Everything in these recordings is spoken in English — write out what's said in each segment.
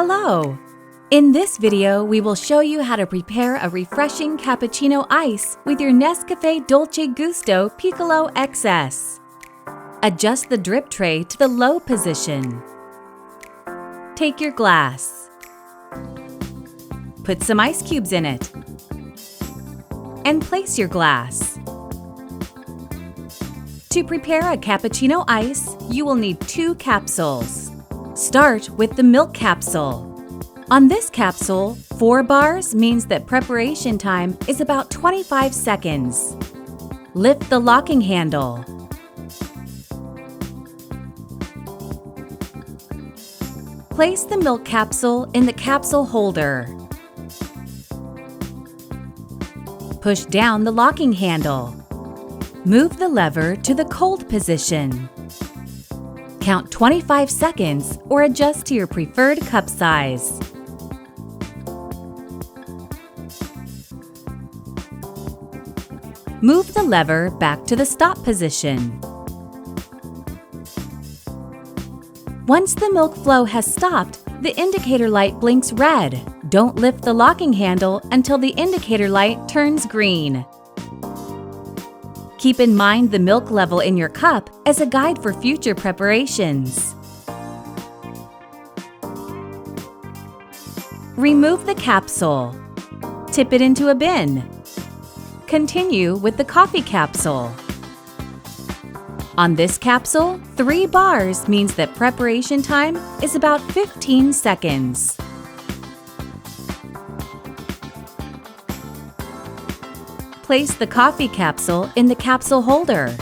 Hello! In this video, we will show you how to prepare a refreshing cappuccino ice with your NESCAFÉ Dolce Gusto Piccolo XS. Adjust the drip tray to the low position. Take your glass. Put some ice cubes in it. And place your glass. To prepare a cappuccino ice, you will need 2 capsules. Start with the milk capsule. On this capsule, 4 bars means that preparation time is about 25 seconds. Lift the locking handle. Place the milk capsule in the capsule holder. Push down the locking handle. Move the lever to the cold position. Count 25 seconds or adjust to your preferred cup size. Move the lever back to the stop position. Once the milk flow has stopped, the indicator light blinks red. Don't lift the locking handle until the indicator light turns green. Keep in mind the milk level in your cup as a guide for future preparations. Remove the capsule. Tip it into a bin. Continue with the coffee capsule. On this capsule, 3 bars means that preparation time is about 15 seconds. Place the coffee capsule in the capsule holder.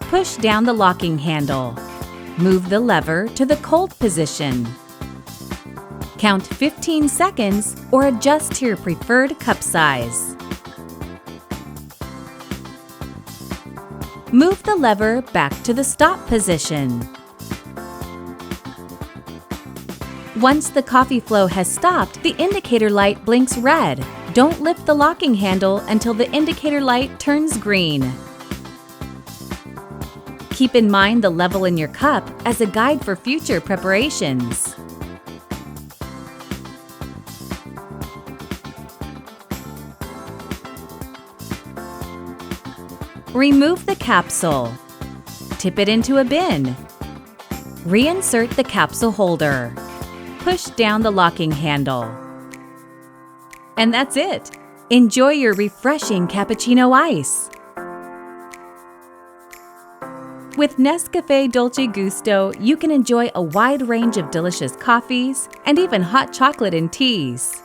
Push down the locking handle. Move the lever to the cold position. Count 15 seconds or adjust to your preferred cup size. Move the lever back to the stop position. Once the coffee flow has stopped, the indicator light blinks red. Don't lift the locking handle until the indicator light turns green. Keep in mind the level in your cup as a guide for future preparations. Remove the capsule. Tip it into a bin. Reinsert the capsule holder. Push down the locking handle. And that's it! Enjoy your refreshing cappuccino ice! With NESCAFÉ Dolce Gusto, you can enjoy a wide range of delicious coffees and even hot chocolate and teas.